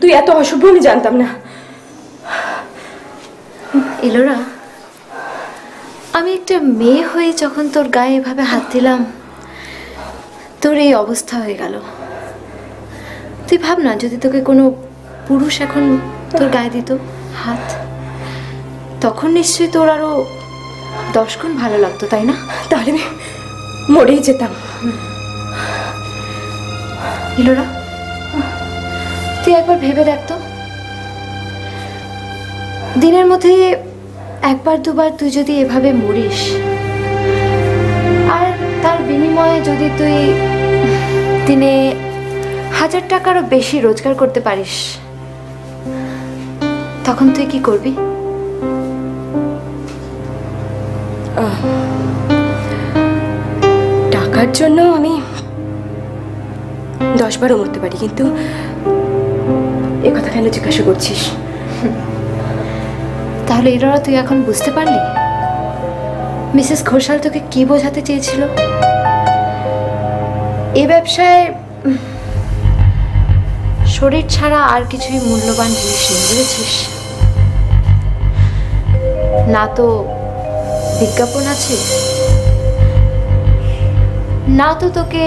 তুই এত অশুভ আমি জানতাম না। ইলোরা, আমি একটা মেয়ে হয়ে যখন তোর গায়ে এভাবে হাত দিলাম, তোর এই অবস্থা হয়ে গেল। তুই ভাব না, যদি তোকে কোনো পুরুষ এখন তোর গায়ে দিত হাত, তখন নিশ্চয়ই তোর আরো 10 গুণ ভালো লাগতো, তাই না? তাহলে আমি মরেই যেতাম। ইলোরা, তুই একবার ভেবে দেখ তো, দিনের মধ্যে একবার দুবার তুই যদি এভাবে মরিস, আর তার বিনিময়ে যদি তুই দিনে 1000 টাকারও বেশি রোজগার করতে পারিস, তখন তুই কি করবি? টাকার জন্য আমি 10 বারও মরতে পারি, কিন্তু এ কথা কেন জিজ্ঞাসা করছিস? তাহলে ইলোরা, তুই এখন বুঝতে পারলি মিসেস ঘোষাল তোকে কি বোঝাতে চেয়েছিল? এই ব্যবসায় শরীর ছাড়া আর কিছুই মূল্যবান জিনিস নেই, বুঝেছিস? না তো বিজ্ঞাপন আছে, না তো তোকে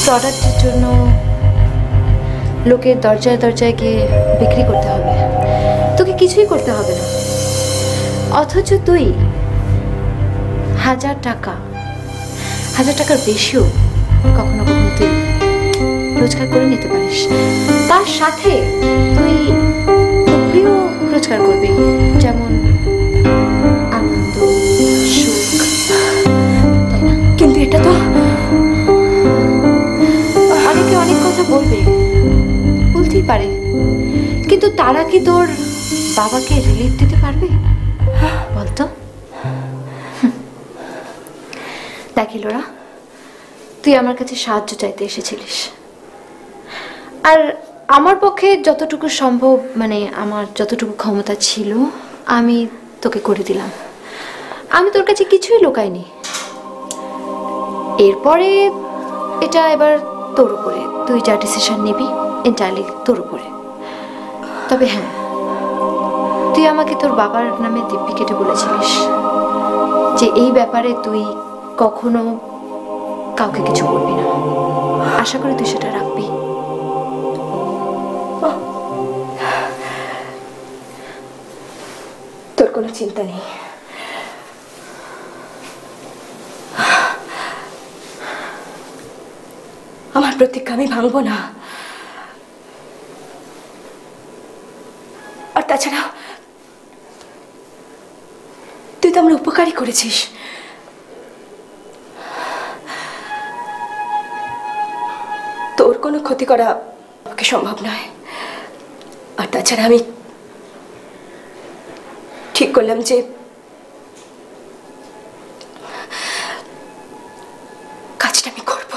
প্রোডাক্টের জন্য লোকের দরজায় দরজায় গিয়ে বিক্রি করতে হবে, তোকে কিছুই করতে হবে না। অথচ তুই 1000 টাকার বেশিও কখনো কখনো তুই রোজগার করে নিতে পারিস। তার সাথে তুই উপরিও রোজগার করবি, যেমন আনন্দ, সুখ, তাই না? কিন্তু এটা তো অনেকে অনেক কথা বলতেই পারে, কিন্তু তারা কি তোর বাবাকে রিলিফ দিতে পারবে বলতো? দেখ ইলোরা, তুই আমার কাছে সাহায্য চাইতে এসেছিলিস, আর আমার পক্ষে যতটুকু সম্ভব, মানে আমার যতটুকু ক্ষমতা ছিল, আমি তোকে করে দিলাম। আমি তোর কাছে কিছুই লুকাইনি। এরপরে এটা এবার তোর উপরে, তুই যা ডিসিশন নিবি এন্টায়ারলি তোর উপরে। তবে হ্যাঁ, তুই আমাকে তোর বাবার নামে দিব্যি কেটে বলেছিলিস যে এই ব্যাপারে তুই কখনো কাউকে কিছু বলবি না। আশা করি তুই সেটা রাখবি। তোর কোনো চিন্তা নেই। আমার প্রতিজ্ঞা আমি ভাঙবো না। আর তাছাড়া তুই তো আমার উপকারই করেছিস। তোর কোনো ক্ষতি করা আমাকে সম্ভব নয়। আর তাছাড়া আমি ঠিক করলাম যে কাজটা আমি করব।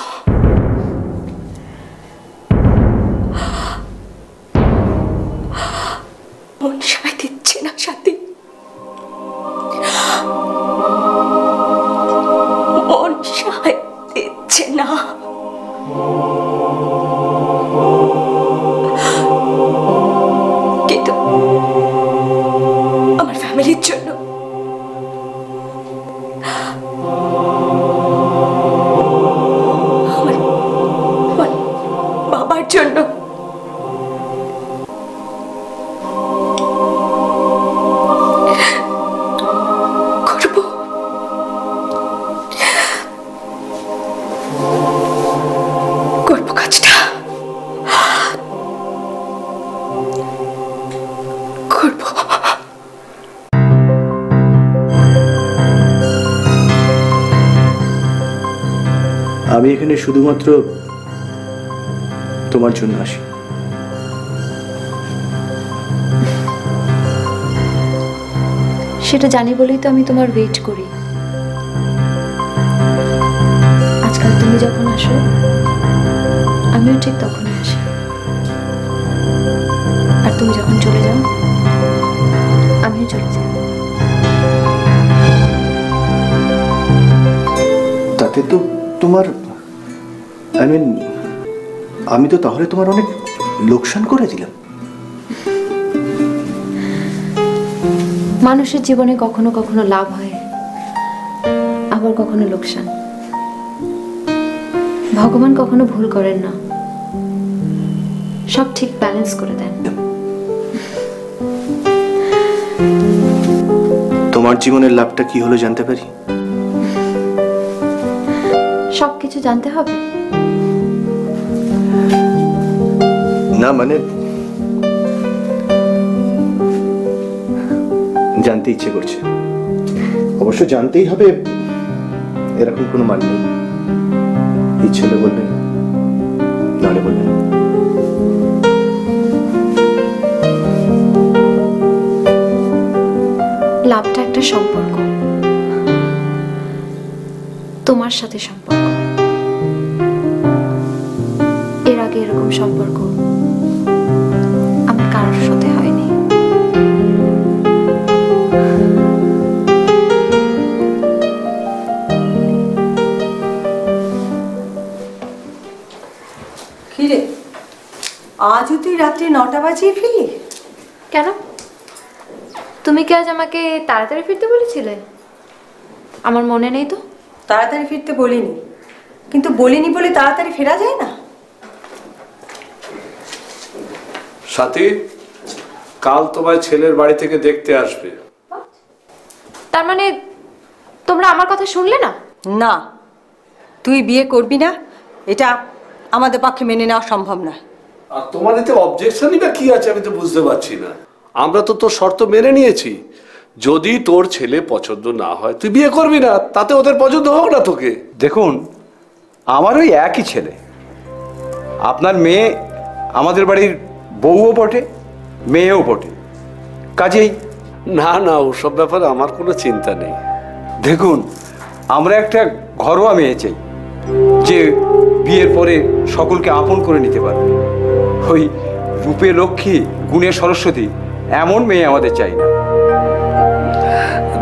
মন সায় দিচ্ছে না সাথী, মন সায় দিচ্ছে না। কিন্তু আমার ফ্যামিলির জন্য, আমার বাবার জন্য করব। করব কাজটা, করব। আমি এখানে শুধুমাত্র তোমার জন্য আসি। সেটা জানি বলেই তো আমি তোমার ওয়েট করি। আজকাল তুমি যখন আসো, আমিও ঠিক তখনই আসি, আর তুমি যখন চলে যাও, আমিও চলে যাই। তাতে তো তোমার, আমি তো তাহলে তোমার অনেক লোকসান করে দিলাম? মানুষের জীবনে কখনো কখনো লাভ হয়, আবার কখনো লোকসান। ভগবান কখনো ভুল করেন না, সব ঠিক ব্যালেন্স করে দেন। তোমার জীবনের লাভটা কি হলো জানতে পারি? সবকিছু জানতে হবে? না মানে জানতে ইচ্ছে করছে। অবশ্য জানতেই হবে এরকম কোনো মানে নেই। ইচ্ছে হলে বলবেন, নাহলে বলবেন। লাভটা একটা সম্পর্ক, তোমার সাথে সম্পর্ক। এর আগে এরকম সম্পর্ক আমার কারোর সাথে হয়নি। কিরে, আজও তুই রাত্রে 9টা বাজিয়ে ফিরলি? কেন, তুমি কি আজ আমাকে তাড়াতাড়ি ফিরতে বলেছিলে? আমার মনে নেই তো। তাড়াতাড়ি ফিরতে বলিনি, কিন্তু বলিনি বলে তাড়াতাড়ি ফেরা যায় না। সাথী, কাল তোমার ছেলের বাড়ি থেকে দেখতে আসবে। তার মানে তোমরা আমার কথা শুনলে না? না, তুই বিয়ে করবি না এটা আমাদের পক্ষে মেনে নেওয়া সম্ভব নয়। আর তোমার এতে অবজেকশনই বা কি আছে আমি তো বুঝতে পারছি না। আমরা তো তোর শর্ত মেনে নিয়েছি, যদি তোর ছেলে পছন্দ না হয় তুই বিয়ে করবি না, তাতে ওদের পছন্দ হোক না তোকে। দেখুন, আমার ওই একই ছেলে। আপনার মেয়ে আমাদের বাড়ির বউও বটে, মেয়েও বটে, কাজেই না না, ওসব ব্যাপারে আমার কোনো চিন্তা নেই। দেখুন, আমরা একটা ঘরোয়া মেয়ে চাই, যে বিয়ের পরে সকলকে আপন করে নিতে পারবে। ওই রূপে লক্ষ্মী গুণে সরস্বতী এমন মেয়ে আমাদের চাই না।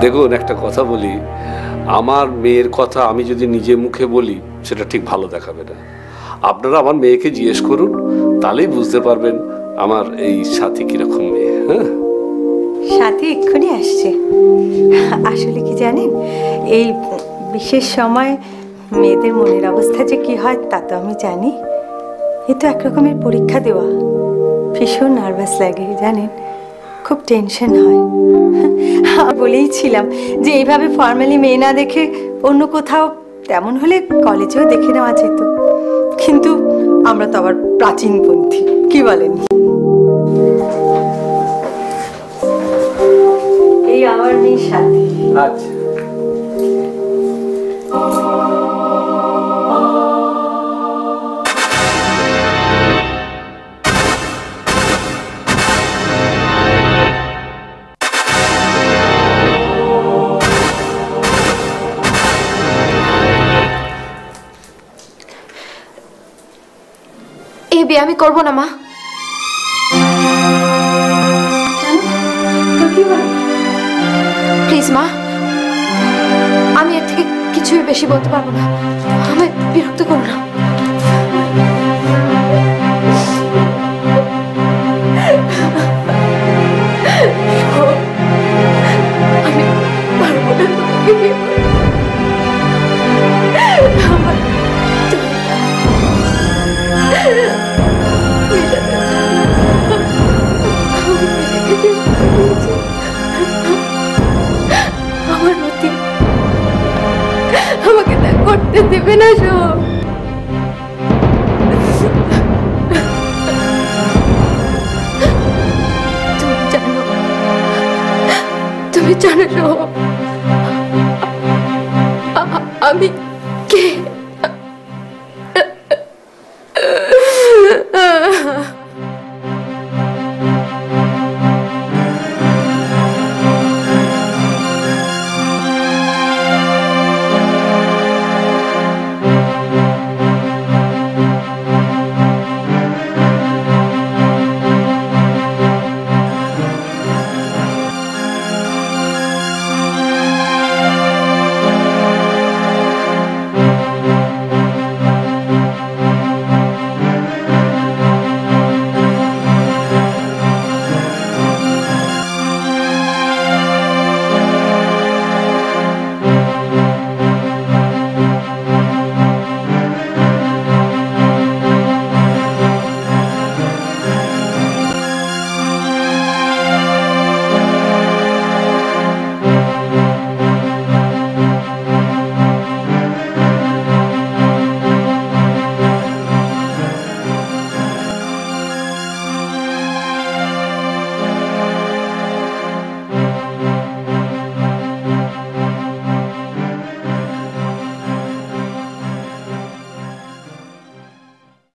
দেখুন, একটা কথা বলি, আমার মেয়ের কথা আমি যদি নিজে মুখে বলি সেটা ঠিক ভালো দেখাবে না। আপনারা আমার মেয়েকে জিজ্ঞেস করুন, তাহলেই বুঝতে পারবেন আমার এই সাথী কিরকম মেয়ে। হ্যাঁ, সাথী এক্ষুনি আসছে। আসলে কি জানেন, এই বিশেষ সময় মেয়েদের মনের অবস্থা যে কি হয় তা তো আমি জানি। এ তো একরকমের পরীক্ষা দেওয়া, ভীষণ নার্ভাস লাগে জানেন, খুব টেনশন হয়। বলেই ছিলাম যে এইভাবে ফর্মালি মেয়ে না দেখে অন্য কোথাও, তেমন হলে কলেজেও দেখে নেওয়া যেত, কিন্তু আমরা তো আবার প্রাচীনপন্থী, কি বলেন? এই আমার মেয়ের সাথে। আচ্ছা, এই বিয়ে আমি করবো না মা। প্লিজ মা, আমি এর থেকে কিছুই বেশি বলতে পারবো না, আমায় বিরক্ত করো না। আমি পারবো না তোমাকে বিয়ে করতে। আমার মতি আমাকে তা করতে দেবে না। সব তুমি জানো সব আমি কে?